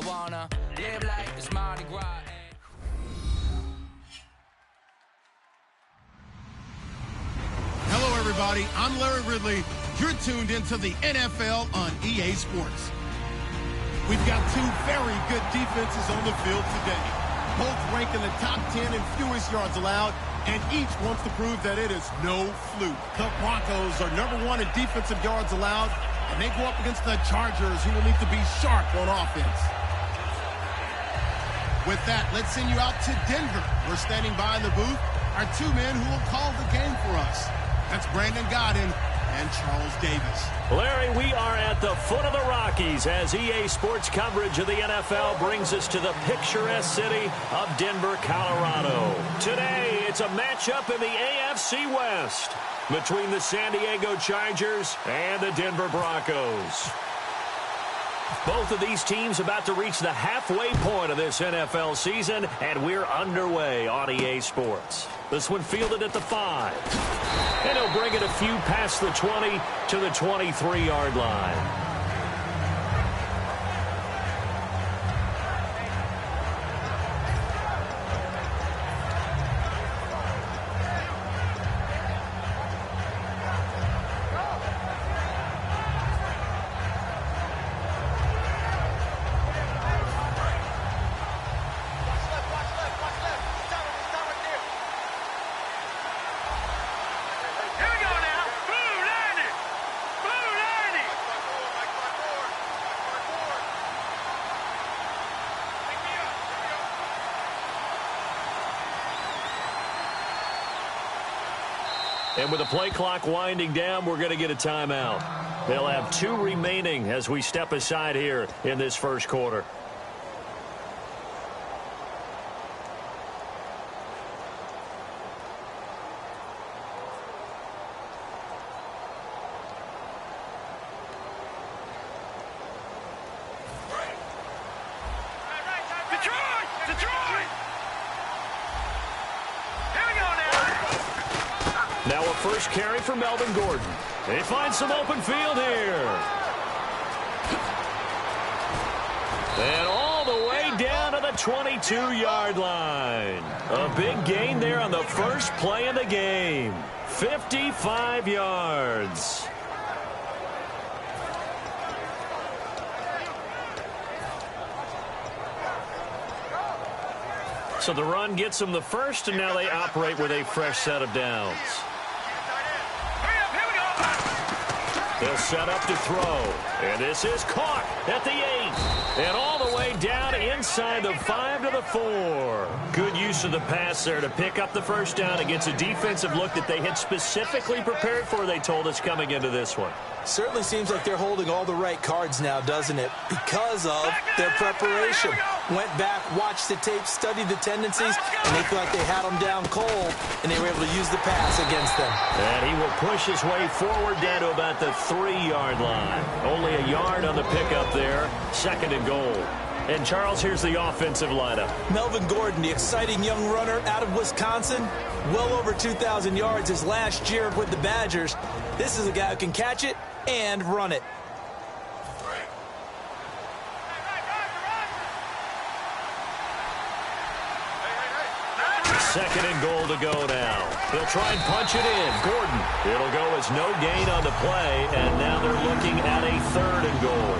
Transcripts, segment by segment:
I wanna live like it's Mardi Gras. Hello, everybody. I'm Larry Ridley. You're tuned into the NFL on EA Sports. We've got two very good defenses on the field today. Both rank in the top 10 in fewest yards allowed, and each wants to prove that it is no fluke. The Broncos are #1 in defensive yards allowed, and they go up against the Chargers, who will need to be sharp on offense. With that, let's send you out to Denver. We're standing by in the booth, our two men who will call the game for us. That's Brandon Godden and Charles Davis. Larry, we are at the foot of the Rockies as EA Sports coverage of the NFL brings us to the picturesque city of Denver, Colorado. Today, it's a matchup in the AFC West between the San Diego Chargers and the Denver Broncos. Both of these teams about to reach the halfway point of this NFL season, and we're underway on EA Sports. This one fielded at the 5. And he'll bring it a few past the 20 to the 23-yard line. And with the play clock winding down, we're going to get a timeout. They'll have 2 remaining as we step aside here in this first quarter. Now a first carry for Melvin Gordon. They find some open field here. And all the way down to the 22-yard line. A big gain there on the first play of the game. 55 yards. So the run gets them the first, and now they operate with a fresh set of downs. They'll set up to throw. And this is caught at the 8. And all the way down inside the 5 to the 4. Good use of the pass there to pick up the first down against a defensive look that they had specifically prepared for, they told us, coming into this one. Certainly seems like they're holding all the right cards now, doesn't it? Because of their preparation. Went back, watched the tape, studied the tendencies, and they felt like they had them down cold, and they were able to use the pass against them. And he will push his way forward down to about the 3-yard line. Only a yard on the pickup there. 2nd and goal. And, Charles, here's the offensive lineup. Melvin Gordon, the exciting young runner out of Wisconsin. Well over 2,000 yards his last year with the Badgers. This is a guy who can catch it and run it. Second and goal to go now. They'll try and punch it in. Gordon. It'll go as no gain on the play, and now they're looking at a 3rd and goal.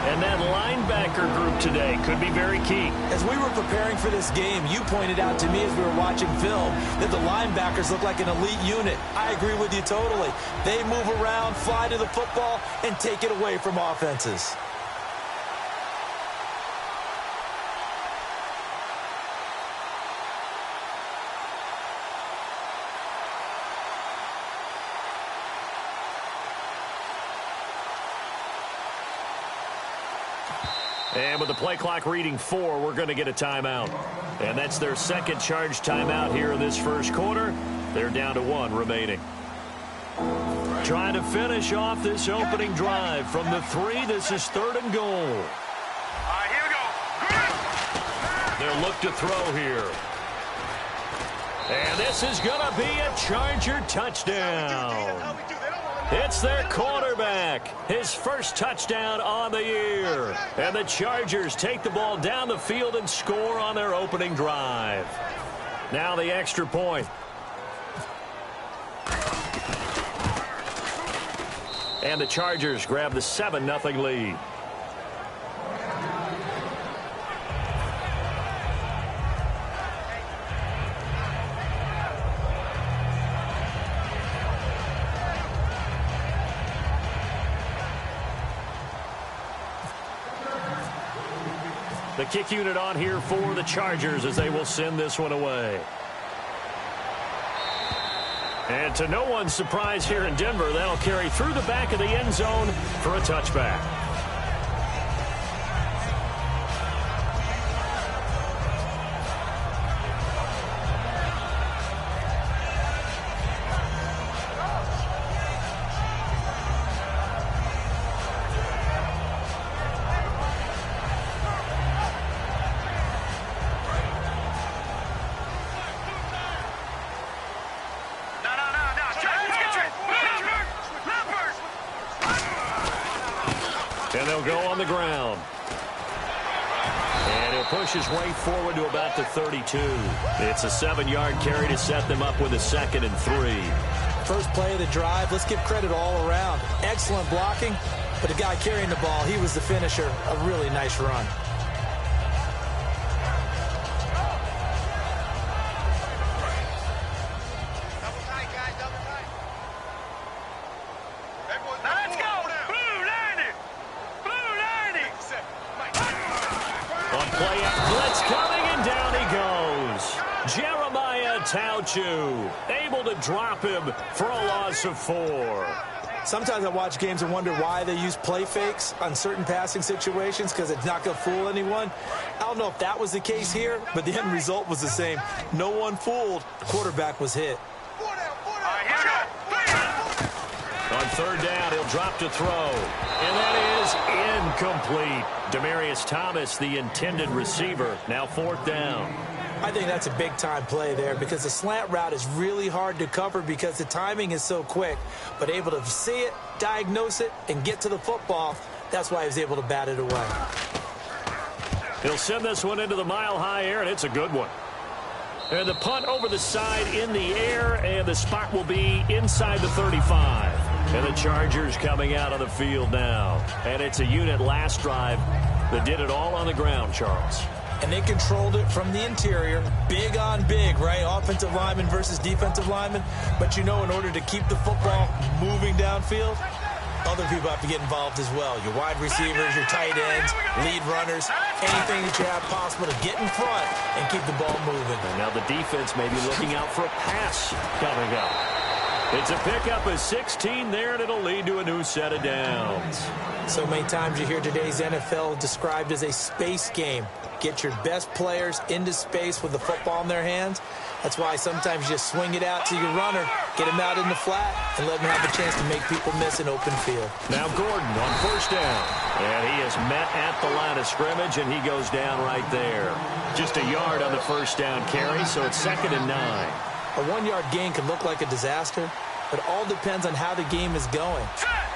And that linebacker group today could be very key. As we were preparing for this game, you pointed out to me as we were watching film that the linebackers look like an elite unit. I agree with you totally. They move around, fly to the football, and take it away from offenses. And with the play clock reading 4, we're going to get a timeout. And that's their second charge timeout here in this first quarter. They're down to 1 remaining. Trying to finish off this opening drive from the 3. This is 3rd and goal. All right, here we go. They'll look to throw here. And this is going to be a Charger touchdown. It's their quarterback. back. His first touchdown on the year. And the Chargers take the ball down the field and score on their opening drive. Now the extra point. And the Chargers grab the 7-0 lead. The kick unit on here for the Chargers as they will send this one away. And to no one's surprise here in Denver, that'll carry through the back of the end zone for a touchback. And they'll go on the ground. And he'll push his way forward to about the 32. It's a 7-yard carry to set them up with a 2nd and 3. First play of the drive, let's give credit all around. Excellent blocking, but the guy carrying the ball, he was the finisher. A really nice run. Able to drop him for a loss of 4. Sometimes I watch games and wonder why they use play fakes on certain passing situations because it's not going to fool anyone. I don't know if that was the case here, but the end result was the same. No one fooled. The quarterback was hit. On 3rd down, he'll drop to throw. And that is incomplete. Demaryius Thomas, the intended receiver. Now 4th down. I think that's a big-time play there because the slant route is really hard to cover because the timing is so quick. But able to see it, diagnose it, and get to the football, that's why he was able to bat it away. He'll send this one into the mile-high air, and it's a good one. And the punt over the side in the air, and the spot will be inside the 35. And the Chargers coming out on the field now. And it's a unit last drive that did it all on the ground, Charles. And they controlled it from the interior. Big on big, right? Offensive lineman versus defensive lineman. But you know, in order to keep the football moving downfield, other people have to get involved as well. Your wide receivers, your tight ends, lead runners, anything that you have possible to get in front and keep the ball moving. And now the defense may be looking out for a pass coming up. It's a pickup of 16 there, and it'll lead to a new set of downs. So many times you hear today's NFL described as a space game. Get your best players into space with the football in their hands. That's why sometimes you just swing it out to your runner, get him out in the flat, and let him have a chance to make people miss an open field. Now Gordon on 1st down. And he is met at the line of scrimmage, and he goes down right there. Just a yard on the 1st down carry, so it's 2nd and 9. A 1-yard gain can look like a disaster, but it all depends on how the game is going.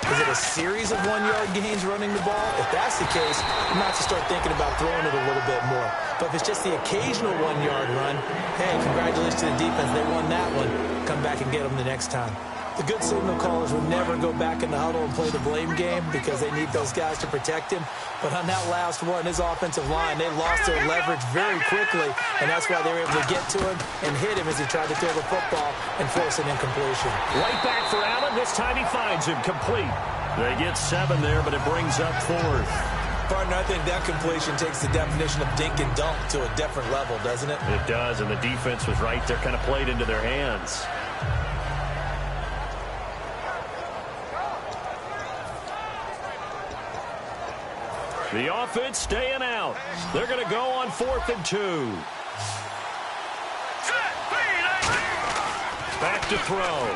Is it a series of 1-yard gains running the ball? If that's the case, you might have to start thinking about throwing it a little bit more. But if it's just the occasional 1-yard run, hey, congratulations to the defense. They won that one. Come back and get them the next time. The good signal callers will never go back in the huddle and play the blame game because they need those guys to protect him. But on that last one, his offensive line, they lost their leverage very quickly, and that's why they were able to get to him and hit him as he tried to throw the football and force an incompletion. Right back for Allen. This time he finds him complete. They get 7 there, but it brings up 4th. Partner, I think that completion takes the definition of dink and dunk to a different level, doesn't it? It does, and the defense was right there, kind of played into their hands. The offense staying out. They're going to go on 4th and 2. Back to throw.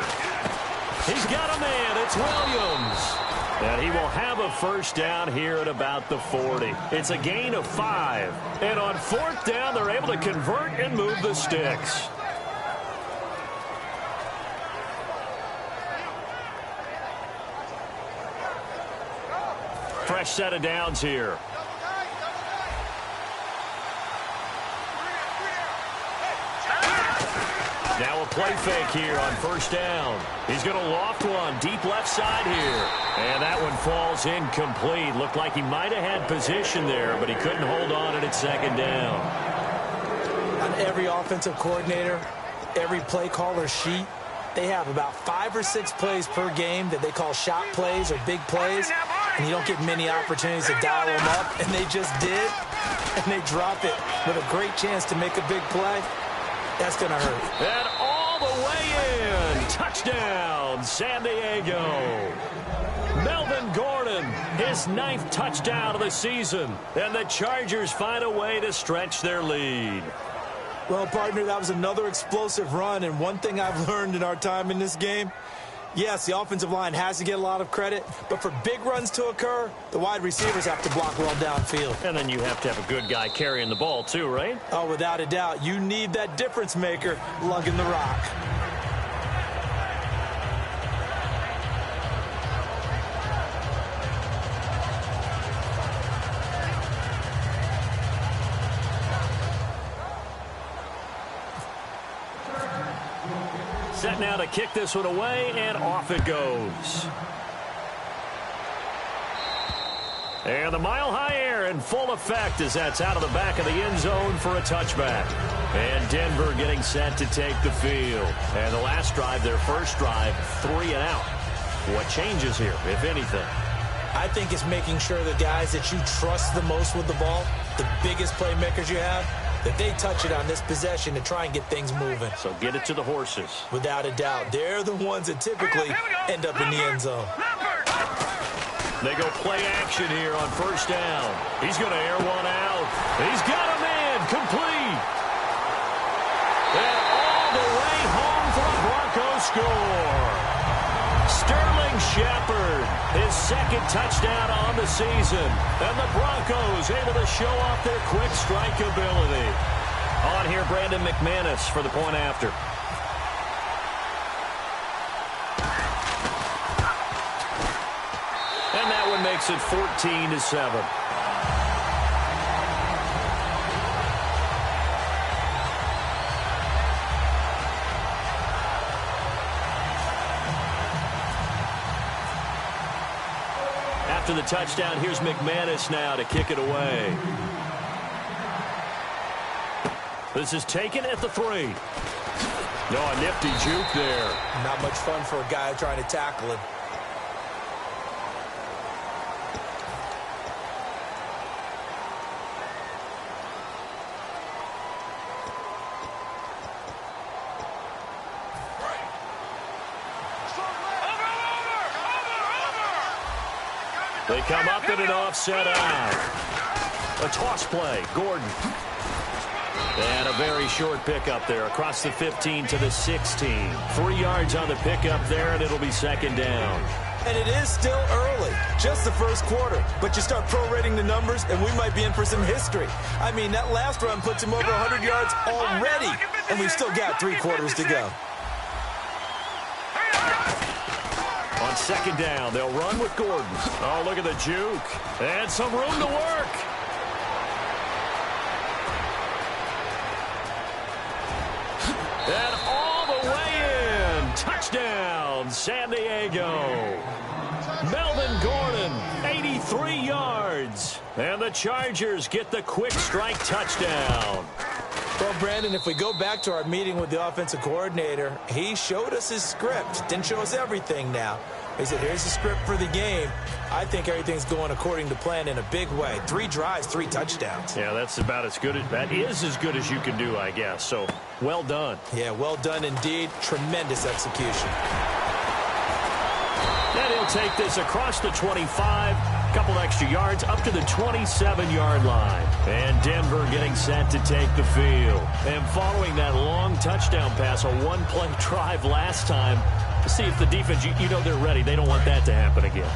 He's got a man. It's Williams. And he will have a 1st down here at about the 40. It's a gain of 5. And on 4th down, they're able to convert and move the sticks. Fresh set of downs here. Now a play fake here on first down. He's going to loft one deep left side here. And that one falls incomplete. Looked like he might have had position there, but he couldn't hold on at second down. On every offensive coordinator, every play caller sheet, they have about 5 or 6 plays per game that they call shot plays or big plays. And you don't get many opportunities to dial them up. And they just did. And they drop it with a great chance to make a big play. That's going to hurt. And all the way in. Touchdown, San Diego. Melvin Gordon, his 9th touchdown of the season. And the Chargers find a way to stretch their lead. Well, partner, that was another explosive run. And one thing I've learned in our time in this game, yes, the offensive line has to get a lot of credit, but for big runs to occur, the wide receivers have to block well downfield. And then you have to have a good guy carrying the ball too, right? Oh, without a doubt. You need that difference maker lugging the rock. Set now to kick this one away, and off it goes. And the mile-high air in full effect as that's out of the back of the end zone for a touchback. And Denver getting set to take the field. And the last drive, their first drive, 3 and out. What changes here, if anything? I think it's making sure the guys that you trust the most with the ball, the biggest playmakers you have, that they touch it on this possession to try and get things moving. So get it to the horses. Without a doubt. They're the ones that typically end up in the end zone. They go play action here on first down. He's going to air one out. He's got a man complete. And all the way home for a Broncos score. Sterling Shepard, his 2nd touchdown on the season. And the Broncos able to show off their quick strike ability. On here, Brandon McManus for the point after. And that one makes it 14-7. After the touchdown, here's McManus now to kick it away. This is taken at the 3. No, a nifty juke there. Not much fun for a guy trying to tackle him. They come up in an offset out. A toss play, Gordon. And a very short pickup there across the 15 to the 16. 3 yards on the pickup there, and it'll be 2nd down. And it is still early, just the first quarter. But you start prorating the numbers, and we might be in for some history. I mean, that last run puts him over 100 yards already, and we've still got 3 quarters to go. On 2nd down, they'll run with Gordon. Oh, look at the juke. And some room to work. And all the way in. Touchdown, San Diego. Melvin Gordon, 83 yards. And the Chargers get the quick strike touchdown. Well, Brandon, if we go back to our meeting with the offensive coordinator, he showed us his script. Didn't show us everything now. He said, here's the script for the game. I think everything's going according to plan in a big way. 3 drives, 3 touchdowns. Yeah, that's about as good. That is as good as you can do, I guess. So, well done. Yeah, well done indeed. Tremendous execution. And he'll take this across the 25. Couple extra yards up to the 27-yard line. And Denver getting set to take the field. And following that long touchdown pass, a 1-play drive last time, see if the defense, you know they're ready. They don't want that to happen again.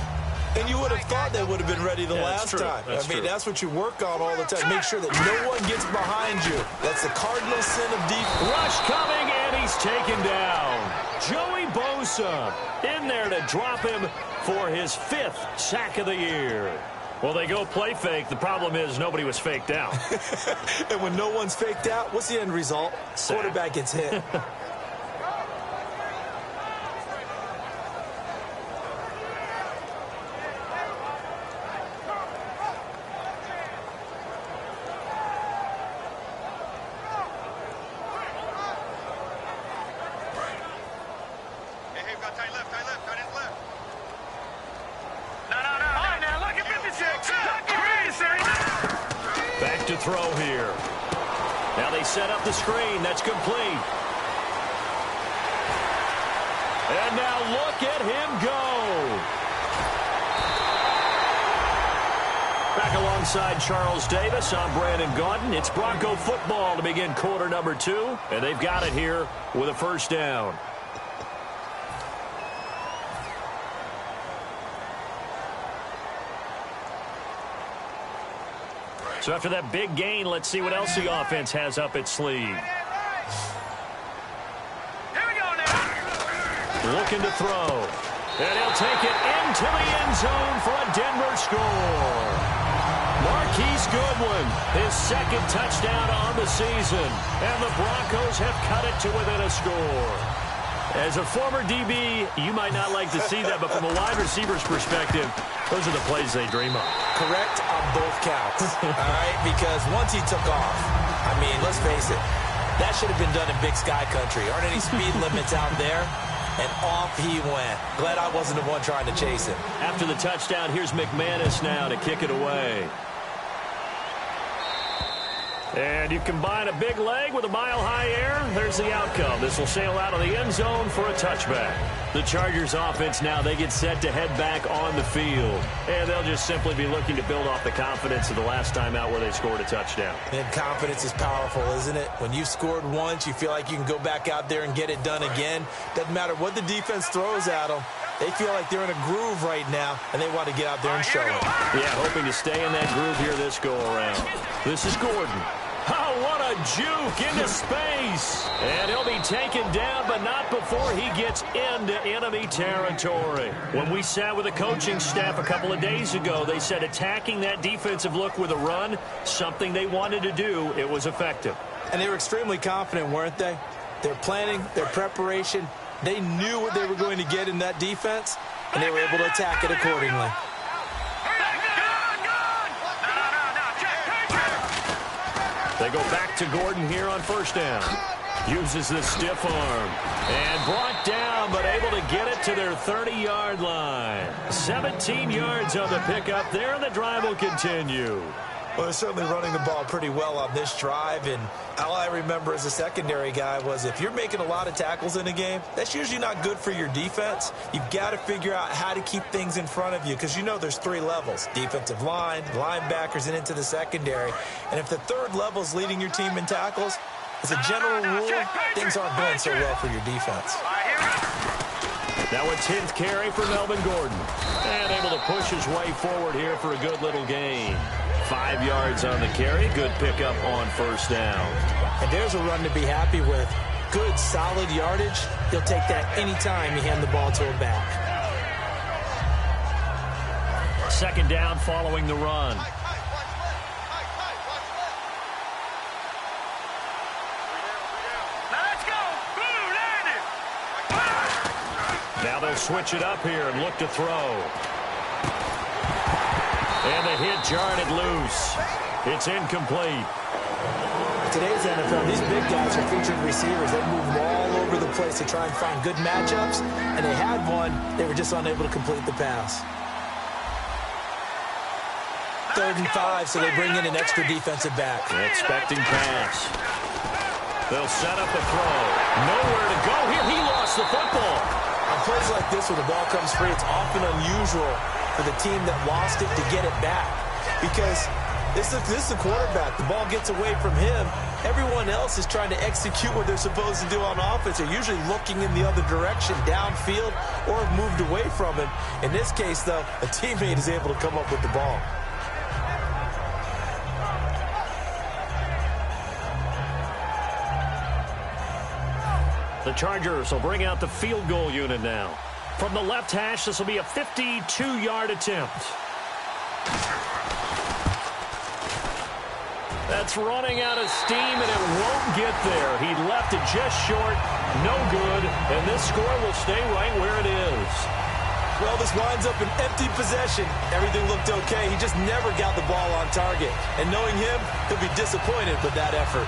And you would have thought they would have been ready the last time. I mean, that's what you work on all the time. Make sure that no one gets behind you. That's the cardinal sin of defense. Rush coming, and he's taken down. Joey Bosa in there to drop him for his 5th sack of the year. Well, they go play fake. The problem is nobody was faked out. And when no one's faked out, what's the end result? Sack. Quarterback gets hit. Back to throw here. Now they set up the screen. That's complete. And now look at him go. Back alongside Charles Davis, I'm Brandon Gaudin. It's Bronco football to begin quarter number 2. And they've got it here with a first down. So after that big gain, let's see what else the offense has up its sleeve. Here we go now. Looking to throw. And he'll take it into the end zone for a Denver score. Marquise Goodwin, his second touchdown on the season. And the Broncos have cut it to within a score. As a former DB, you might not like to see that, but from a wide receiver's perspective, those are the plays they dream of. Correct on both counts. All right, because once he took off, I mean, let's face it, that should have been done in Big Sky Country. Aren't any speed limits out there? And off he went. Glad I wasn't the one trying to chase him. After the touchdown, here's McManus now to kick it away. And you combine a big leg with a mile-high air, there's the outcome. This will sail out of the end zone for a touchback. The Chargers offense now, they get set to head back on the field. And they'll just simply be looking to build off the confidence of the last time out where they scored a touchdown. And confidence is powerful, isn't it? When you've scored once, you feel like you can go back out there and get it done again. Doesn't matter what the defense throws at them. They feel like they're in a groove right now, and they want to get out there and show it. Yeah, hoping to stay in that groove here this go-around. This is Gordon. Oh, what a juke into space. And he'll be taken down, but not before he gets into enemy territory. When we sat with the coaching staff a couple of days ago, they said attacking that defensive look with a run, something they wanted to do, it was effective. And they were extremely confident, weren't they? Their planning, their preparation, they knew what they were going to get in that defense, and they were able to attack it accordingly. They go back to Gordon here on first down. Uses the stiff arm. And brought down, but able to get it to their 30-yard line. 17 yards on the pickup there, and the drive will continue. Well, they're certainly running the ball pretty well on this drive, and all I remember as a secondary guy was if you're making a lot of tackles in a game, that's usually not good for your defense. You've got to figure out how to keep things in front of you because you know there's 3 levels, defensive line, linebackers, and into the secondary. And if the third level is leading your team in tackles, as a general rule, things aren't going so well for your defense. Now a 10th carry for Melvin Gordon. And able to push his way forward here for a good little gain. 5 yards on the carry. Good pickup on first down. And there's a run to be happy with. Good, solid yardage. He'll take that anytime you hand the ball to him back. Second down following the run. Now they'll switch it up here and look to throw. And the hit jarred it loose. It's incomplete. Today's NFL, these big guys are featured receivers. They move all over the place to try and find good matchups. And they had one. They were just unable to complete the pass. 3rd and 5, so they bring in an extra defensive back. Expecting pass. They'll set up a throw. Nowhere to go here. He lost the football. On plays like this where the ball comes free, it's often unusual for the team that lost it to get it back. Because this is the quarterback. The ball gets away from him. Everyone else is trying to execute what they're supposed to do on offense. They're usually looking in the other direction, downfield, or have moved away from him. In this case, though, a teammate is able to come up with the ball. The Chargers will bring out the field goal unit now. From the left hash, this will be a 52-yard attempt. That's running out of steam, and it won't get there. He left it just short, no good, and this score will stay right where it is. Well, this winds up an empty possession. Everything looked okay. He just never got the ball on target. And knowing him, he'll be disappointed with that effort.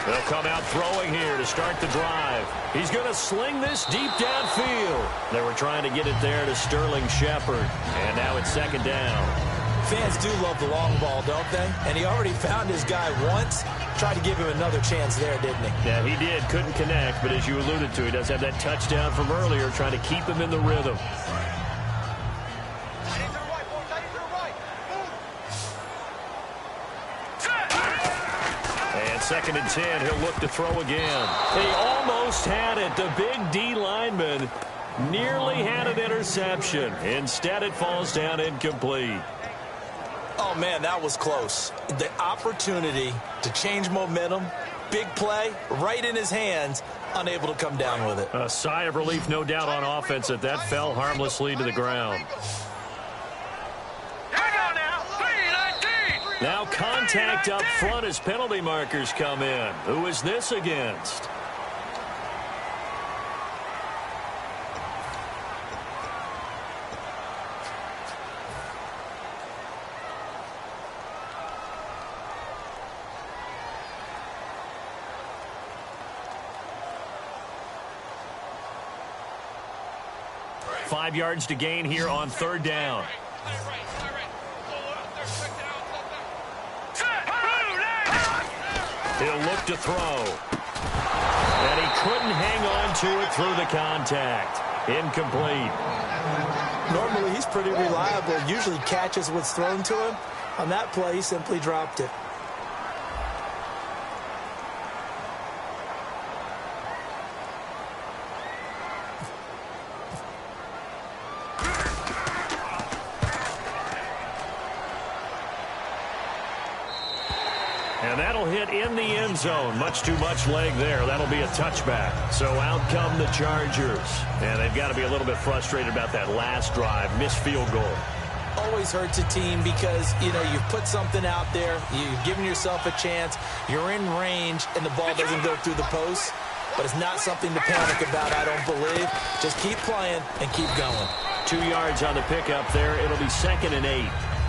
They'll come out throwing here to start the drive. He's going to sling this deep downfield. They were trying to get it there to Sterling Shepard. And now it's second down. Fans do love the long ball, don't they? And he already found his guy once. Tried to give him another chance there, didn't he? Yeah, he did. Couldn't connect, but as you alluded to, he does have that touchdown from earlier, trying to keep him in the rhythm. And 2nd and 10, he'll look to throw again. He almost had it. The big D lineman nearly had an interception. Instead, it falls down incomplete. Oh, man, that was close. The opportunity to change momentum, big play, right in his hands, unable to come down with it. A sigh of relief, no doubt, on offense that fell harmlessly to the ground. Now contact up front as penalty markers come in. Who is this against? Five yards to gain here on 3rd down. He'll look to throw. And he couldn't hang on to it through the contact. Incomplete. Normally, he's pretty reliable. Usually catches what's thrown to him. On that play, he simply dropped it. And that'll hit in the end zone. Much too much leg there. That'll be a touchback. So out come the Chargers. And they've got to be a little bit frustrated about that last drive. Missed field goal. Always hurts a team because, you know, you've put something out there. You've given yourself a chance. You're in range, and the ball doesn't go through the post. But it's not something to panic about, I don't believe. Just keep playing and keep going. 2 yards on the pickup there. It'll be 2nd and 8.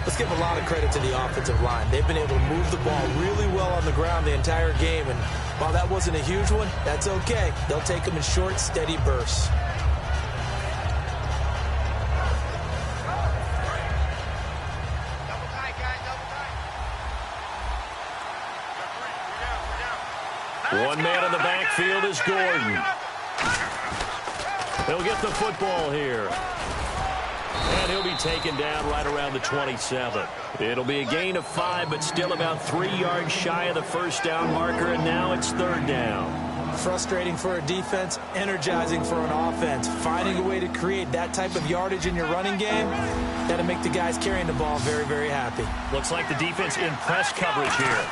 Let's give a lot of credit to the offensive line. They've been able to move the ball really well on the ground the entire game. And while that wasn't a huge one, that's okay. They'll take them in short, steady bursts. One man in the backfield is Gordon. He'll get the football here. And he'll be taken down right around the 27. It'll be a gain of 5, but still about 3 yards shy of the first down marker, and now it's 3rd down. Frustrating for a defense, energizing for an offense. Finding a way to create that type of yardage in your running game, that'll make the guys carrying the ball very, very happy. Looks like the defense in press coverage here.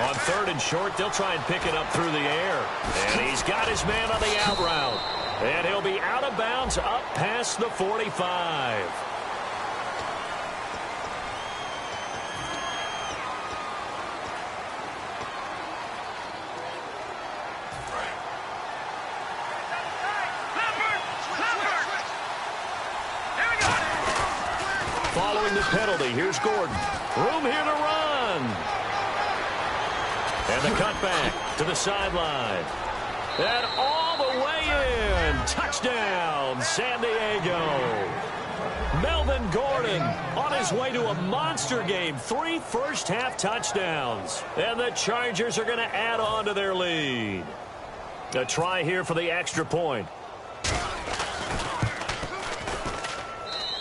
On 3rd and short, they'll try and pick it up through the air. And he's got his man on the out route. And he'll be out of bounds up past the 45. Following the penalty, here's Gordon. Room here to run. And the cutback to the sideline. And all the way in. Touchdown, San Diego. Melvin Gordon on his way to a monster game. 3 first-half touchdowns. And the Chargers are going to add on to their lead. A try here for the extra point.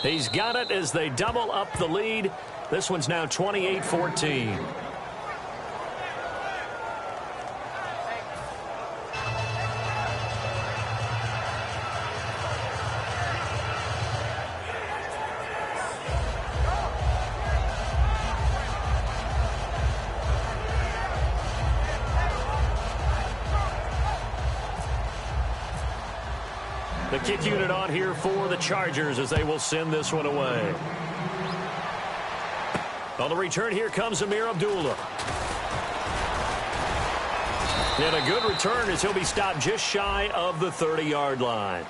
He's got it as they double up the lead. This one's now 28-14. The kick unit on here for the Chargers as they will send this one away. On the return, here comes Amir Abdullah. And a good return as he'll be stopped just shy of the 30-yard line.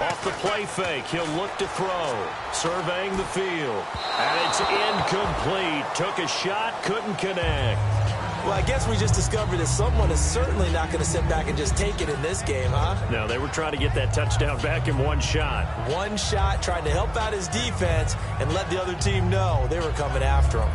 Off the play fake, he'll look to throw. Surveying the field. And it's incomplete. Took a shot, couldn't connect. Well, I guess we just discovered that someone is certainly not going to sit back and just take it in this game, huh? No, they were trying to get that touchdown back in one shot. One shot, trying to help out his defense and let the other team know they were coming after him.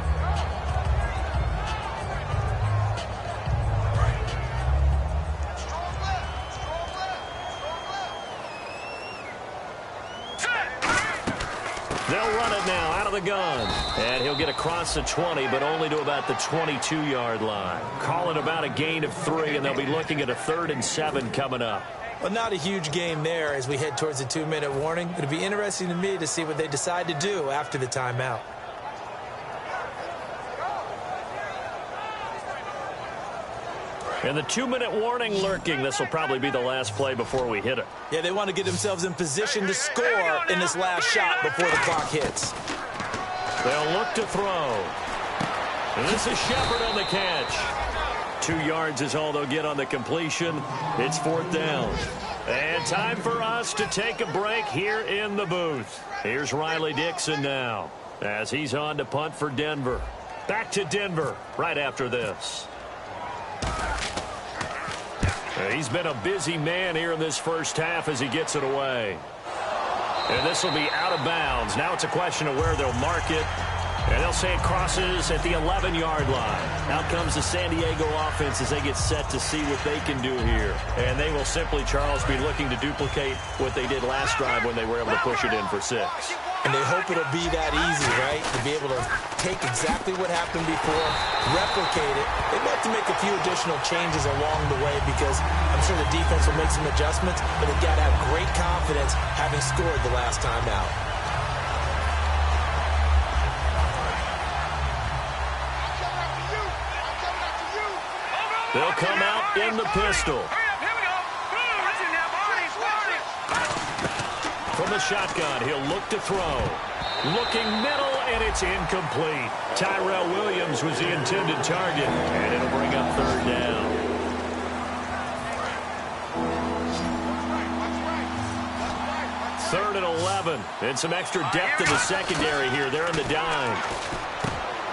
They'll run it now out of the gun. And he'll get across the 20, but only to about the 22-yard line. Call it about a gain of 3, and they'll be looking at a 3rd and 7 coming up. Well, not a huge game there as we head towards the 2-minute warning. It'll be interesting to me to see what they decide to do after the timeout. And the 2-minute warning lurking. This will probably be the last play before we hit it. Yeah, they want to get themselves in position to score in this last shot before the clock hits. They'll look to throw. And this is Shepard on the catch. 2 yards is all they'll get on the completion. It's 4th down. And time for us to take a break here in the booth. Here's Riley Dixon now as he's on to punt for Denver. Back to Denver right after this. He's been a busy man here in this first half as he gets it away. And this will be out of bounds. Now it's a question of where they'll mark it. And they'll say it crosses at the 11-yard line. Out comes the San Diego offense as they get set to see what they can do here. And they will simply, Charles, be looking to duplicate what they did last drive when they were able to push it in for 6. And they hope it'll be that easy, right? To be able to take exactly what happened before, replicate it. They'd like to make a few additional changes along the way because I'm sure the defense will make some adjustments, but they've got to have great confidence having scored the last time out. They'll come out in the pistol. From the shotgun, he'll look to throw. Looking middle, and it's incomplete. Tyrell Williams was the intended target, and it'll bring up 3rd down. Third and 11, and some extra depth in the secondary here. They're in the dime.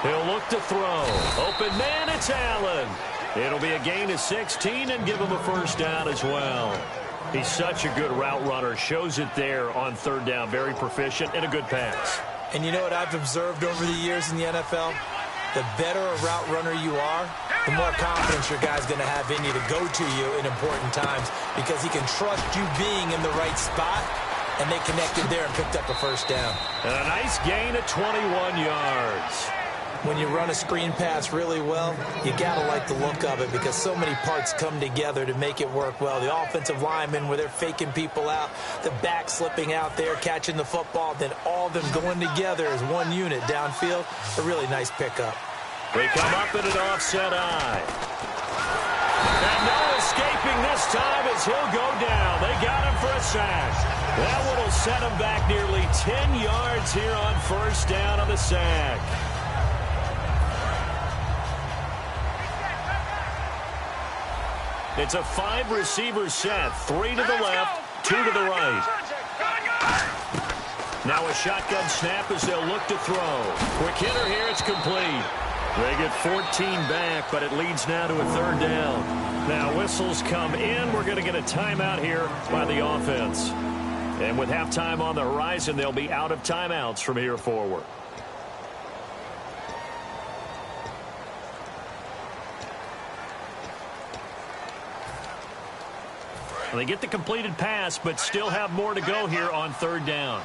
He'll look to throw. Open man, it's Allen. It'll be a gain of 16 and give him a 1st down as well. He's such a good route runner. Shows it there on 3rd down. Very proficient and a good pass. And you know what I've observed over the years in the NFL? The better a route runner you are, the more confidence your guy's going to have in you to go to you in important times because he can trust you being in the right spot, and they connected there and picked up a 1st down. And a nice gain of 21 yards. When you run a screen pass really well, you got to like the look of it because so many parts come together to make it work well. The offensive linemen, where they're faking people out, the back slipping out there, catching the football, then all of them going together as one unit downfield. A really nice pickup. They come up in an offset eye. And no escaping this time as he'll go down. They got him for a sack. That one will set him back nearly 10 yards here on 1st down on the sack. It's a 5-receiver set. 3 to the left, 2 to the right. Now a shotgun snap as they'll look to throw. Quick hitter here, it's complete. They get 14 back, but it leads now to a 3rd down. Now whistles come in. We're going to get a timeout here by the offense. And with halftime on the horizon, they'll be out of timeouts from here forward. They get the completed pass, but still have more to go here on third down.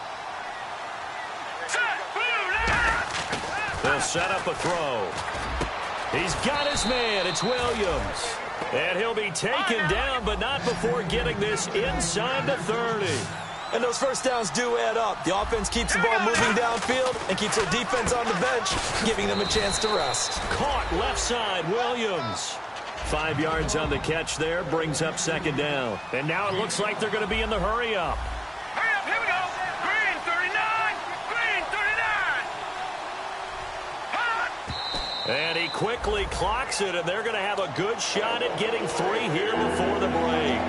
They'll set up a throw. He's got his man. It's Williams. And he'll be taken down, but not before getting this inside the 30. And those first downs do add up. The offense keeps the ball moving downfield and keeps their defense on the bench, giving them a chance to rest. Caught left side, Williams. 5 yards on the catch there, brings up second down. And now it looks like they're going to be in the hurry up. Hurry up, here we go. Green 39. Green 39. And he quickly clocks it, and they're going to have a good shot at getting 3 here before the break.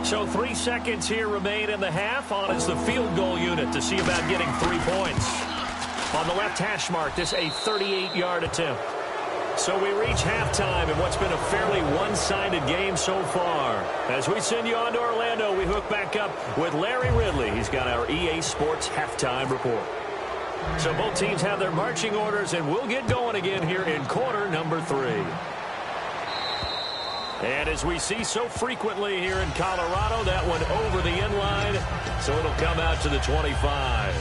So 3 seconds here remain in the half. On is the field goal unit to see about getting 3 points. On the left hash mark, this a 38-yard attempt. So we reach halftime in what's been a fairly one-sided game so far. As we send you on to Orlando, we hook back up with Larry Ridley. He's got our EA Sports halftime report. So both teams have their marching orders, and we'll get going again here in quarter number 3. And as we see so frequently here in Colorado, that one over the end line, so it'll come out to the 25.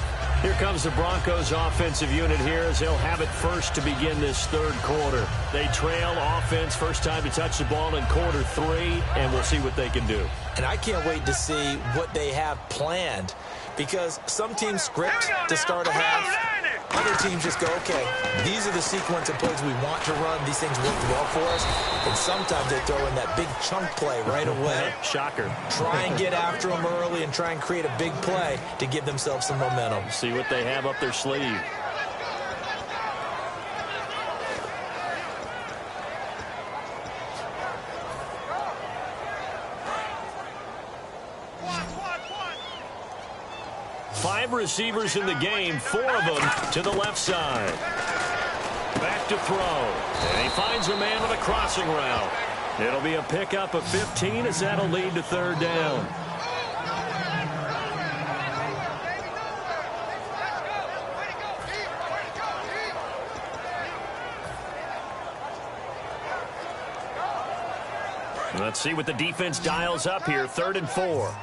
Here comes the Broncos offensive unit here as they'll have it first to begin this third quarter. They trail offense, first time to touch the ball in quarter 3, and we'll see what they can do. And I can't wait to see what they have planned, because some teams script to start a half. Other teams just go, okay, these are the sequence of plays we want to run. These things work well for us. And sometimes they throw in that big chunk play right away. Shocker. Try and get after them early and try and create a big play to give themselves some momentum. See what they have up their sleeve. Five receivers in the game, 4 of them to the left side. Back to throw. And he finds a man with a crossing route. It'll be a pickup of 15 as that'll lead to third down. Let's see what the defense dials up here. 3rd and 4.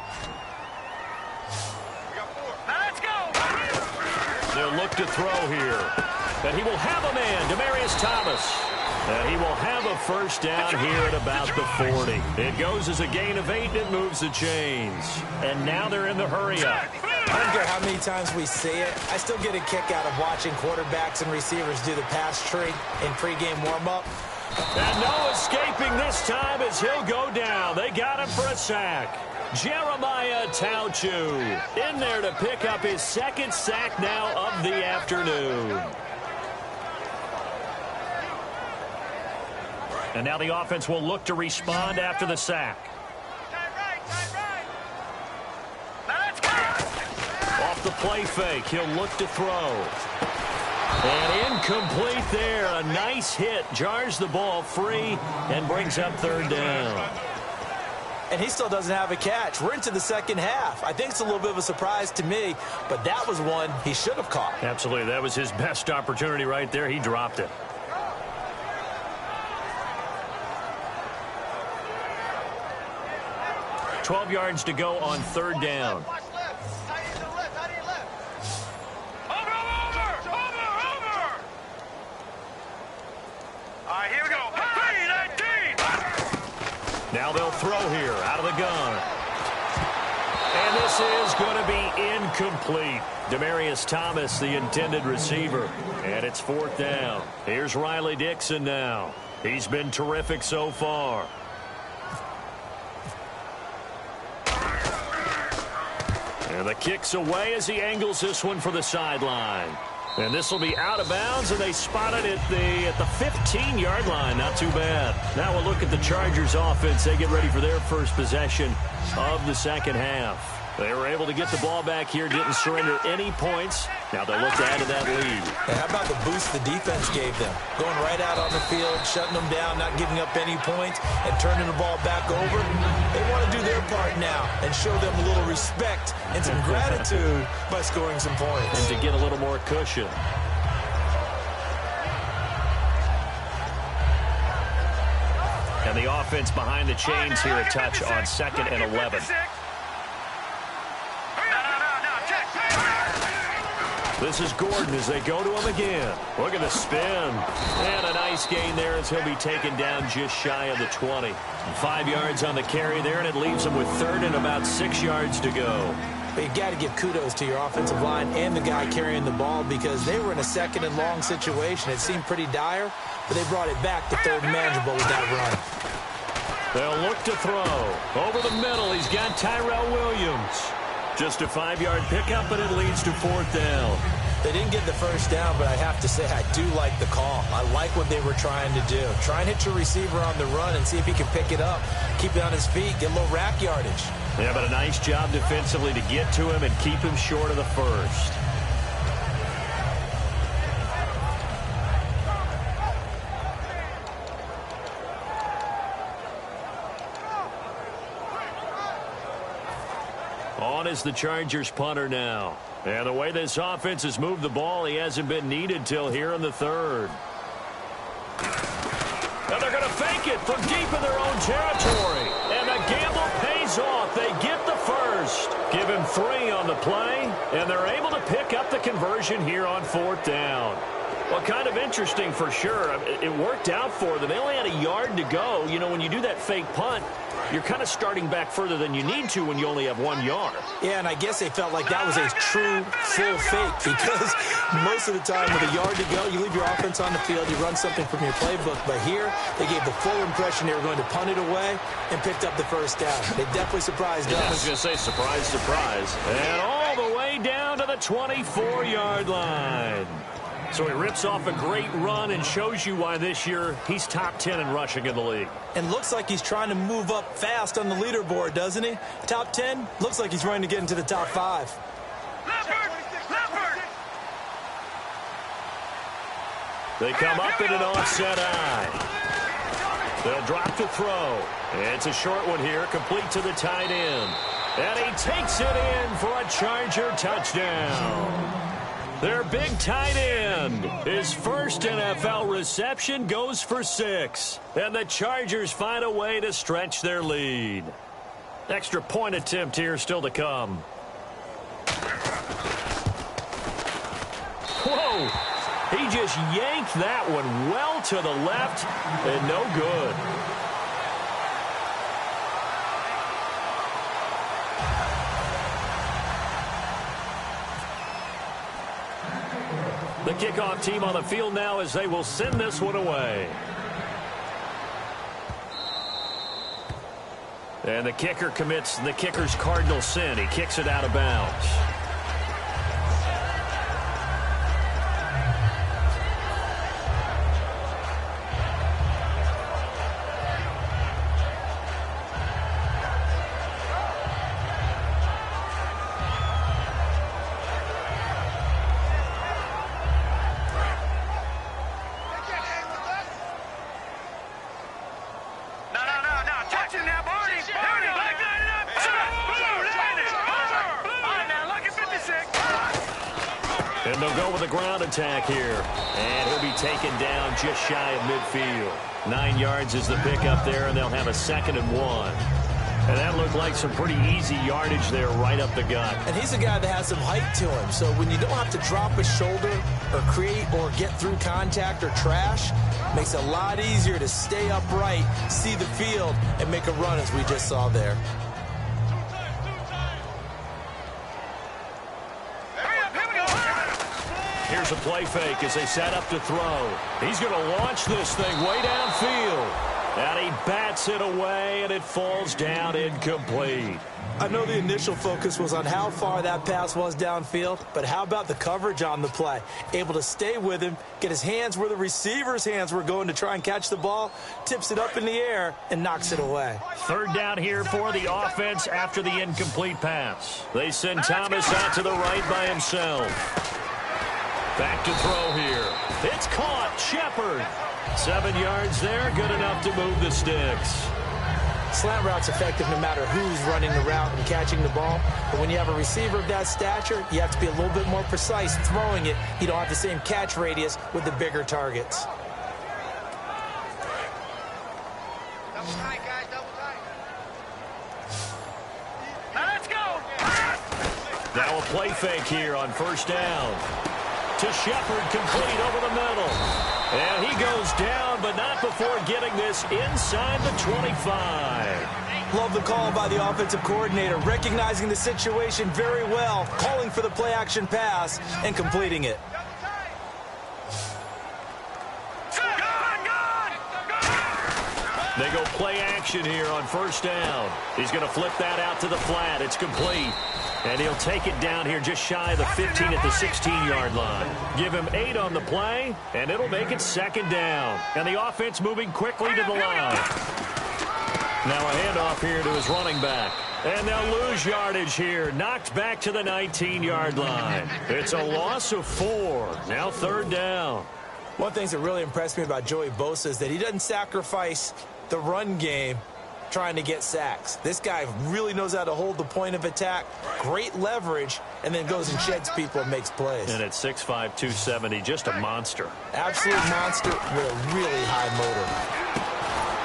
They'll look to throw here. And he will have a man, Demaryius Thomas. And he will have a first down here at about the 40. It goes as a gain of 8, and it moves the chains. And now they're in the hurry up. I don't care how many times we say it, I still get a kick out of watching quarterbacks and receivers do the pass tree in pregame warm-up. And no escaping this time as he'll go down. They got him for a sack. Jeremiah Tauchu in there to pick up his 2nd sack now of the afternoon. And now the offense will look to respond after the sack. Off the play fake, he'll look to throw. And incomplete there. A nice hit. Jars the ball free and brings up 3rd down. And he still doesn't have a catch. We're into the second half. I think it's a little bit of a surprise to me, but that was one he should have caught. Absolutely. That was his best opportunity right there. He dropped it. $12 yards to go on 3rd down. Now they'll throw here out of the gun. And this is going to be incomplete. Demaryius Thomas, the intended receiver. And it's 4th down. Here's Riley Dixon now. He's been terrific so far. And the kick's away as he angles this one for the sideline. And this will be out of bounds, and they spot it at the 15-yard line. Not too bad. Now we'll look at the Chargers offense. They get ready for their first possession of the second half. They were able to get the ball back here, didn't surrender any points. Now they'll look to add to that lead. And how about the boost the defense gave them? Going right out on the field, shutting them down, not giving up any points, and turning the ball back over. They want to do their part now and show them a little respect and some gratitude by scoring some points. And to get a little more cushion. And the offense behind the chains here a touch on 2nd and 11. This is Gordon as they go to him again. Look at the spin. And a nice gain there as he'll be taken down just shy of the 20. 5 yards on the carry there, and it leaves him with 3rd and about 6 yards to go. But you got to give kudos to your offensive line and the guy carrying the ball because they were in a 2nd and long situation. It seemed pretty dire, but they brought it back to 3rd and manageable with that run. They'll look to throw. Over the middle, he's got Tyrell Williams. Just a 5-yard pickup, and it leads to 4th down. They didn't get the first down, but I have to say I do like the call. I like what they were trying to do. Try and hit your receiver on the run and see if he can pick it up. Keep it on his feet, get a little rack yardage. Yeah, but a nice job defensively to get to him and keep him short of the first. On is the Chargers punter now. And the way this offense has moved the ball, he hasn't been needed till here in the 3rd. And they're going to fake it from deep in their own territory. And the gamble pays off. They get the first. Give him 3 on the play, and they're able to pick up the conversion here on 4th down. Well, kind of interesting for sure. It worked out for them. They only had a yard to go. You know, when you do that fake punt, you're kind of starting back further than you need to when you only have 1 yard. Yeah, and I guess they felt like that was a true full fake because most of the time with a yard to go, you leave your offense on the field, you run something from your playbook. But here, they gave the full impression they were going to punt it away and picked up the first down. They definitely surprised us. I was going to say surprise, surprise. And all the way down to the 24-yard line. So he rips off a great run and shows you why this year he's top 10 in rushing in the league. And looks like he's trying to move up fast on the leaderboard, doesn't he? Top 10, looks like he's running to get into the top 5. They come up in an offset eye. They'll drop to throw. It's a short one here, complete to the tight end. And he takes it in for a Charger touchdown. Their big tight end, his first NFL reception, goes for 6. And the Chargers find a way to stretch their lead. Extra point attempt here still to come. Whoa! He just yanked that one well to the left and no good. The kickoff team on the field now as they will send this one away. And the kicker commits the kicker's cardinal sin. He kicks it out of bounds. And they'll go with a ground attack here. And he'll be taken down just shy of midfield. 9 yards is the pickup there, and they'll have a 2nd and 1. And that looked like some pretty easy yardage there right up the gut. And he's a guy that has some height to him. So when you don't have to drop a shoulder or create or get through contact or trash, makes it a lot easier to stay upright, see the field, and make a run as we just saw there. Here's a play fake as they set up to throw. He's going to launch this thing way downfield. And he bats it away, and it falls down incomplete. I know the initial focus was on how far that pass was downfield, but how about the coverage on the play? Able to stay with him, get his hands where the receiver's hands were going to try and catch the ball, tips it up in the air, and knocks it away. 3rd down here for the offense after the incomplete pass. They send Thomas out to the right by himself. Back to throw here. It's caught. Shepard. 7 yards there. Good enough to move the sticks. Slant route's effective no matter who's running the route and catching the ball. But when you have a receiver of that stature, you have to be a little bit more precise throwing it. You don't have the same catch radius with the bigger targets. Let's go. Now a play fake here on first down. To Shepard, complete over the middle. And he goes down, but not before getting this inside the 25. Love the call by the offensive coordinator, recognizing the situation very well, calling for the play-action pass, and completing it. They go play action here on first down. He's going to flip that out to the flat. It's complete. And he'll take it down here just shy of the 15 at the 16-yard line. Give him 8 on the play, and it'll make it second down. And the offense moving quickly to the line. Now a handoff here to his running back. And they'll lose yardage here. Knocked back to the 19-yard line. It's a loss of 4. Now third down. One of the things that really impressed me about Joey Bosa is that he doesn't sacrifice the run game trying to get sacks. This guy really knows how to hold the point of attack, great leverage, and then goes and sheds people and makes plays. And at 6'5", 270, just a monster. Absolute monster with a really high motor.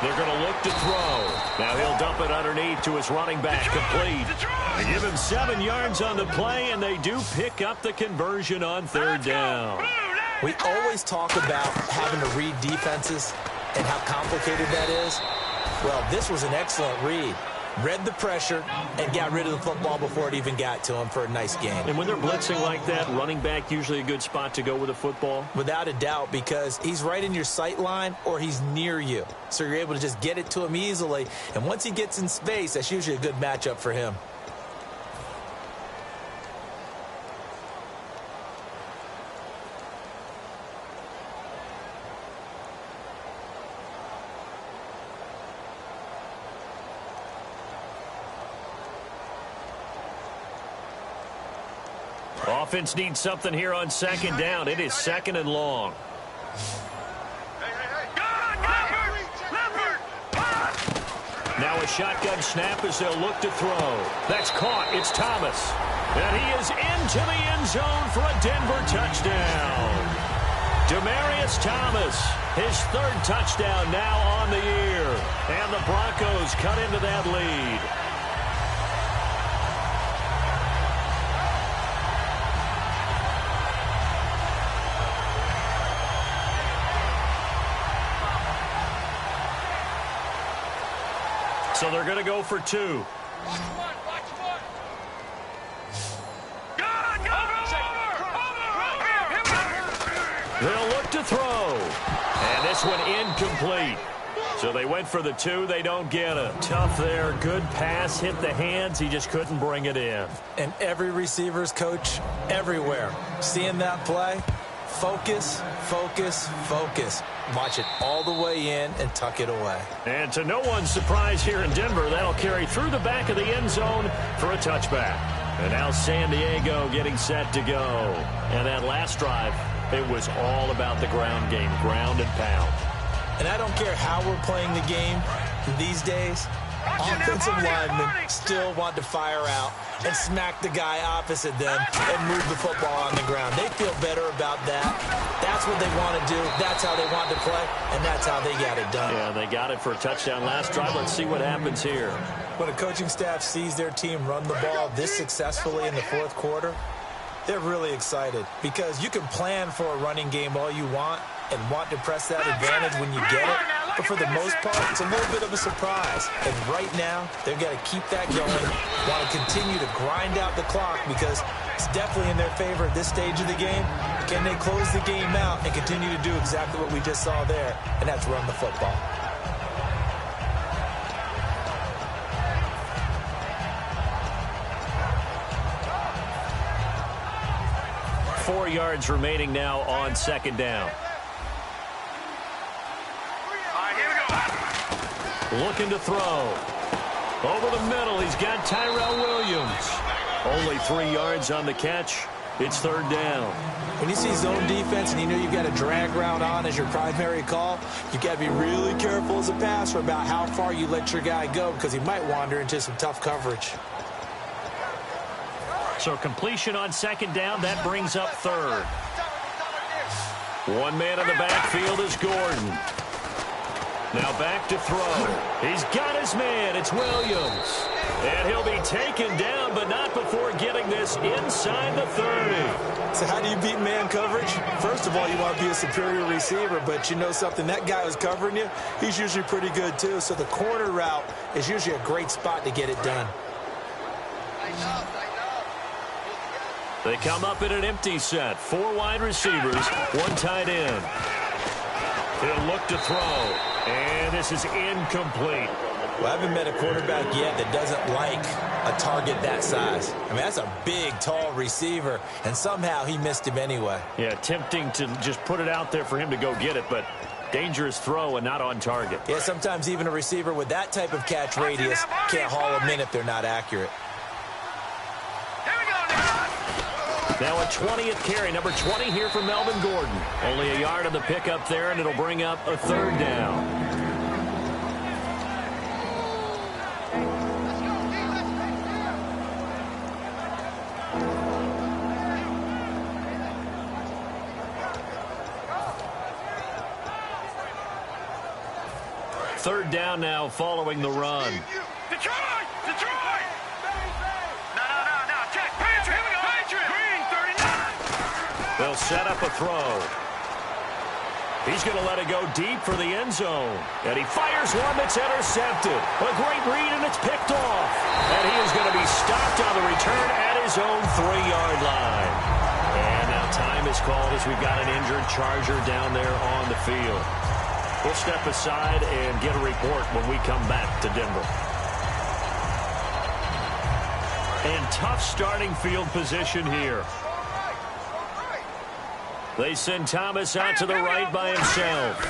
They're going to look to throw. Now he'll dump it underneath to his running back, complete. They give him 7 yards on the play, and they do pick up the conversion on third down. We always talk about having to read defenses and how complicated that is. Well, this was an excellent read. Read the pressure and got rid of the football before it even got to him for a nice game. And when they're blitzing like that, running back usually a good spot to go with the football? Without a doubt, because he's right in your sight line or he's near you. So you're able to just get it to him easily. And once he gets in space, that's usually a good matchup for him. Offense needs something here on second down. It is second and long. Now a shotgun snap as they'll look to throw. That's caught. It's Thomas. And he is into the end zone for a Denver touchdown. Demaryius Thomas, his 3rd touchdown now on the year. And the Broncos cut into that lead. So they're going to go for 2. They'll look to throw. And this one incomplete. So they went for the 2. They don't get it. Tough there. Good pass. Hit the hands. He just couldn't bring it in. And every receiver's coach everywhere. Seeing that play, focus, focus, focus. Watch it all the way in and tuck it away. And to no one's surprise here in Denver, that'll carry through the back of the end zone for a touchback. And now San Diego getting set to go. And that last drive, it was all about the ground game, ground and pound. And I don't care how we're playing the game these days, offensive linemen still want to fire out and smack the guy opposite them and move the football on the ground. They feel better about that. That's what they want to do. That's how they want to play, and that's how they got it done. Yeah, they got it for a touchdown last drive. Let's see what happens here. When a coaching staff sees their team run the ball this successfully in the 4th quarter, they're really excited because you can plan for a running game all you want and want to press that advantage when you get it. But for the most part, it's a little bit of a surprise. And right now, they've got to keep that going, want to continue to grind out the clock because it's definitely in their favor at this stage of the game. Can they close the game out and continue to do exactly what we just saw there, and that's run the football. Four yards remaining now on second down. Looking to throw. Over the middle, he's got Tyrell Williams. Only 3 yards on the catch. It's third down. When you see zone defense and you know you've got a drag route on as your primary call, you've got to be really careful as a passer about how far you let your guy go because he might wander into some tough coverage. So completion on second down, that brings up third. One man in the backfield is Gordon. Now back to throw. He's got his man. It's Williams. And he'll be taken down, but not before getting this inside the 30. So how do you beat man coverage? First of all, you want to be a superior receiver, but you know something, that guy who's covering you, he's usually pretty good too. So the corner route is usually a great spot to get it done. They come up in an empty set. 4 wide receivers, 1 tight end. He'll look to throw. And this is incomplete. Well, I haven't met a quarterback yet that doesn't like a target that size. I mean, that's a big, tall receiver, and somehow he missed him anyway. Yeah, tempting to just put it out there for him to go get it, but dangerous throw and not on target. Yeah, sometimes even a receiver with that type of catch radius can't haul them in if they're not accurate. Now a 20th carry, number 20 here for Melvin Gordon. Only a yard on the pickup there, and it'll bring up a 3rd down. Third down now following the run. Detroit! Detroit! No. Check. Patriot! Here we go! Patriot! Green, 39! They'll set up a throw. He's going to let it go deep for the end zone. And he fires one that's intercepted. A great read, and it's picked off. And he is going to be stopped on the return at his own 3-yard line. And now time is called as we've got an injured Charger down there on the field. We'll step aside and get a report when we come back to Denver. And tough starting field position here. They send Thomas out to the right by himself.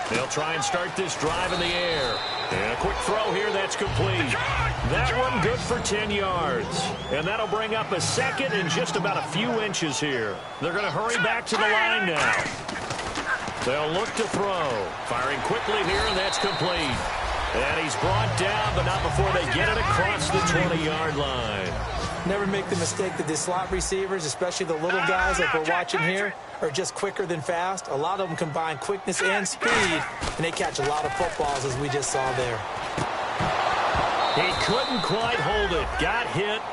They'll try and start this drive in the air. And a quick throw here, that's complete. That one good for 10 yards. And that'll bring up a 2nd and just about a few inches here. They're going to hurry back to the line now. They'll look to throw. Firing quickly here, and that's complete. And he's brought down, but not before they get it across the 20-yard line. Never make the mistake that the slot receivers, especially the little guys like we're watching here, are just quicker than fast. A lot of them combine quickness and speed, and they catch a lot of footballs, as we just saw there. He couldn't quite hold it. Got hit.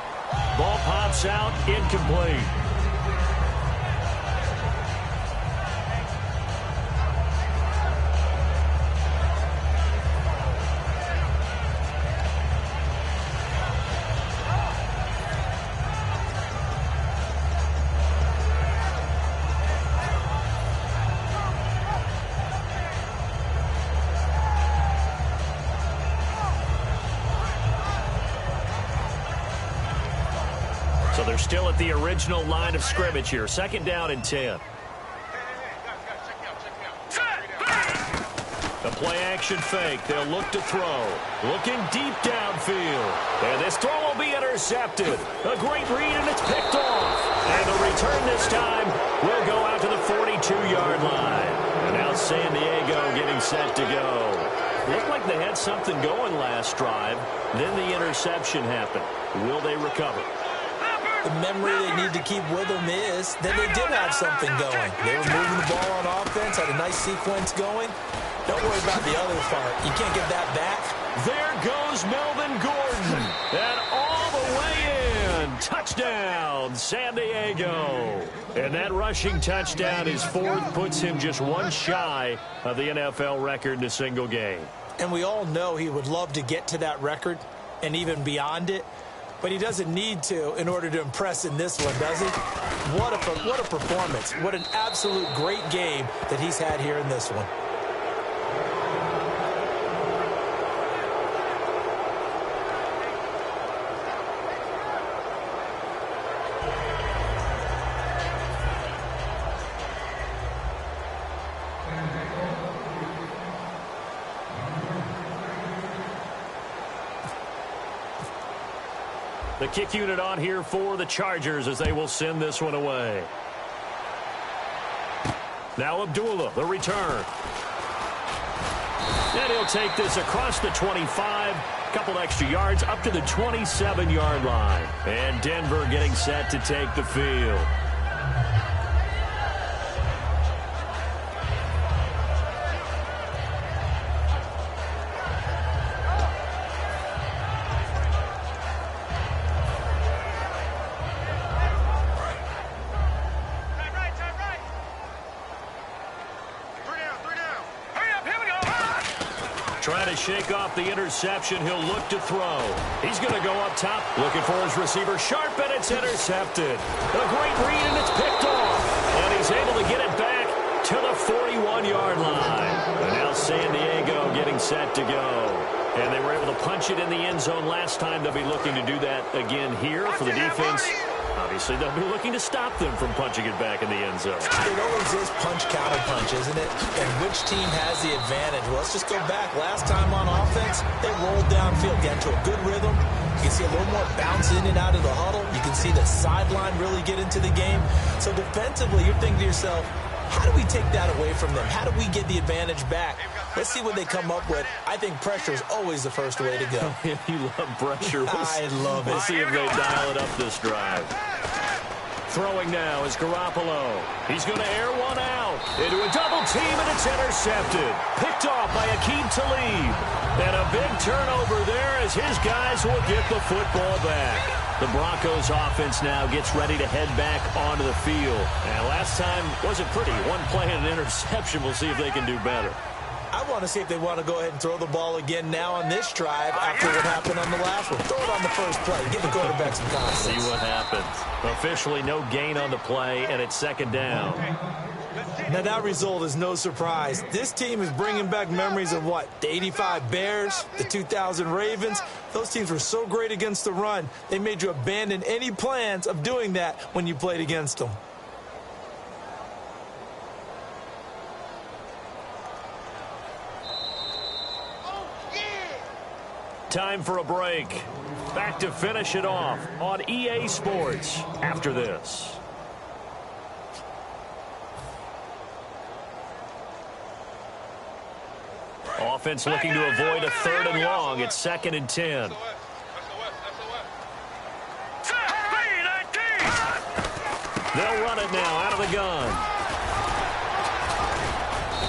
Ball pops out, incomplete. So they're still at the original line of scrimmage here. 2nd down and 10. A play-action fake. They'll look to throw. Looking deep downfield. And this throw will be intercepted. A great read, and it's picked off. And the return this time will go out to the 42-yard line. And now San Diego getting set to go. Looked like they had something going last drive. Then the interception happened. Will they recover? The memory they need to keep with them is that they did have something going. They were moving the ball on offense, had a nice sequence going. Don't worry about the other part. You can't get that back. There goes Melvin Gordon. And all the way in. Touchdown, San Diego. And that rushing touchdown is 4th, puts him just 1 shy of the NFL record in a single game. And we all know he would love to get to that record and even beyond it. But he doesn't need to in order to impress in this one, does he? What a performance. What an absolute great game that he's had here in this one. The kick unit on here for the Chargers as they will send this one away. Now Abdullah, the return. And he'll take this across the 25, a couple extra yards up to the 27-yard line. And Denver getting set to take the field. Trying to shake off the interception. He'll look to throw. He's going to go up top, looking for his receiver. Sharp, and it's intercepted. A great read, and it's picked off. And he's able to get it back to the 41-yard line. And now San Diego getting set to go. And they were able to punch it in the end zone last time. They'll be looking to do that again here for the defense. Obviously, they'll be looking to stop them from punching it back in the end zone. It always is punch-counter-punch, isn't it? And which team has the advantage? Well, let's just go back. Last time on offense, they rolled downfield, got into a good rhythm. You can see a little more bounce in and out of the huddle. You can see the sideline really get into the game. So defensively, you're thinking to yourself, how do we take that away from them? How do we get the advantage back? Let's see what they come up with. I think pressure is always the first way to go. You love pressure. I love it. We'll see if they dial it up this drive. Throwing now is Garoppolo. He's going to air one out into a double team, and it's intercepted. Picked off by Aqib Talib. And a big turnover there as his guys will get the football back. The Broncos offense now gets ready to head back onto the field. And last time wasn't pretty. One play and an interception. We'll see if they can do better. I want to see if they want to go ahead and throw the ball again now on this drive after what happened on the last one. Throw it on the first play. Give the quarterback some confidence. See what happens. Officially no gain on the play, and it's second down. Now, that result is no surprise. This team is bringing back memories of what? The 85 Bears, the 2000 Ravens. Those teams were so great against the run, they made you abandon any plans of doing that when you played against them. Time for a break. Back to finish it off on EA Sports after this. Offense looking to avoid a 3rd and long. It's 2nd and 10. They'll run it now out of the gun.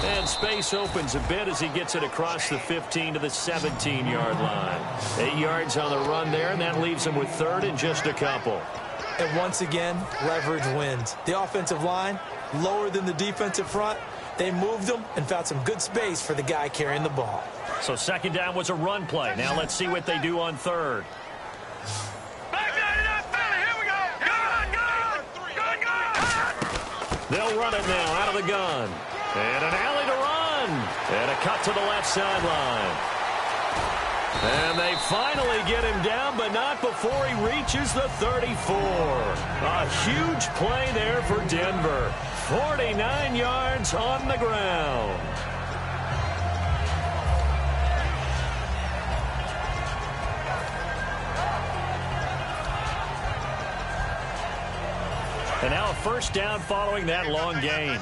And space opens a bit as he gets it across the 15 to the 17-yard line. 8 yards on the run there, and that leaves him with 3rd and just a couple. And once again, leverage wins. The offensive line, lower than the defensive front. They moved them and found some good space for the guy carrying the ball. So second down was a run play. Now let's see what they do on 3rd. They'll run it now out of the gun. And an alley to run. And a cut to the left sideline. And they finally get him down, but not before he reaches the 34. A huge play there for Denver. 49 yards on the ground. And now a first down following that long gain.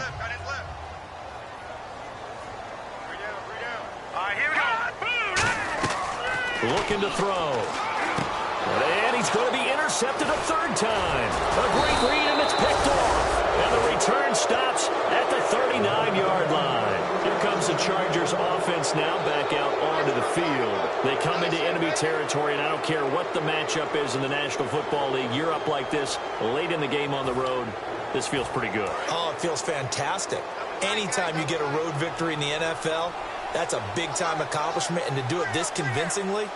Looking to throw. And he's going to be intercepted a 3rd time. A great read, and it's picked off. And the return stops at the 39-yard line. Here comes the Chargers offense now back out onto the field. They come into enemy territory, and I don't care what the matchup is in the National Football League. You're up like this late in the game on the road. This feels pretty good. Oh, it feels fantastic. Anytime you get a road victory in the NFL, that's a big-time accomplishment, and to do it this convincingly,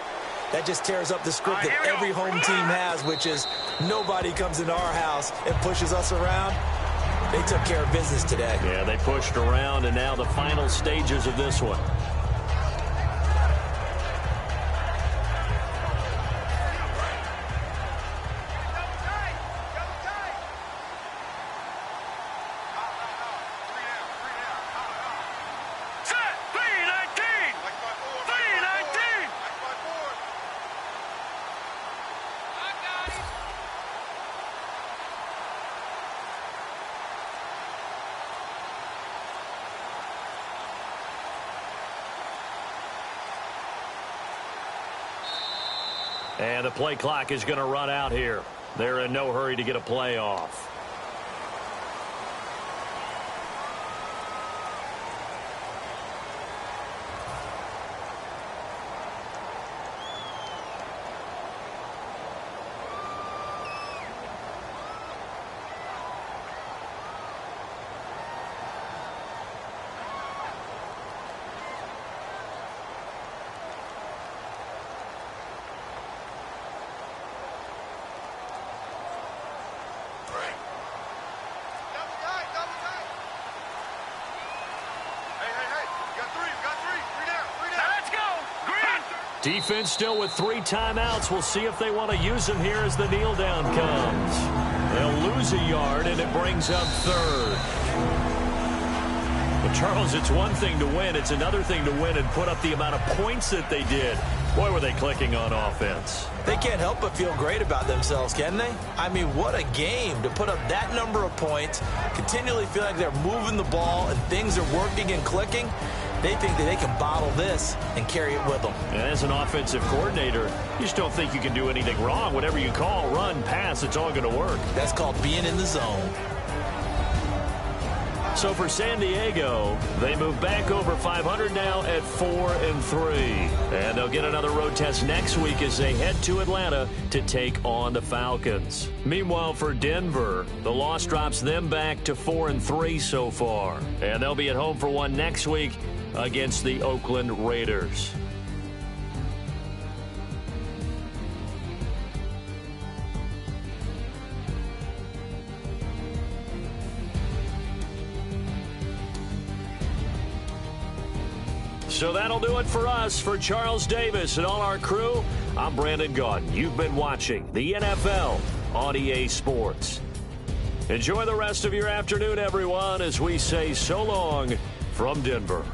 that just tears up the script that every home team has, which is nobody comes into our house and pushes us around. They took care of business today. Yeah, they pushed around, and now the final stages of this one. And the play clock is going to run out here. They're in no hurry to get a play off. Defense still with 3 timeouts. We'll see if they want to use them here as the kneel down comes. They'll lose a yard, and it brings up 3rd. But, Charles, it's one thing to win. It's another thing to win and put up the amount of points that they did. Boy, were they clicking on offense. They can't help but feel great about themselves, can they? I mean, what a game to put up that number of points, continually feel like they're moving the ball and things are working and clicking. They think that they can bottle this and carry it with them. And as an offensive coordinator, you just don't think you can do anything wrong. Whatever you call, run, pass, it's all going to work. That's called being in the zone. So for San Diego, they move back over 500 now at 4-3. And they'll get another road test next week as they head to Atlanta to take on the Falcons. Meanwhile, for Denver, the loss drops them back to 4-3 so far. And they'll be at home for one next week against the Oakland Raiders. So that'll do it for us. For Charles Davis and all our crew, I'm Brandon Gaudin. You've been watching the NFL on EA Sports. Enjoy the rest of your afternoon, everyone, as we say so long from Denver.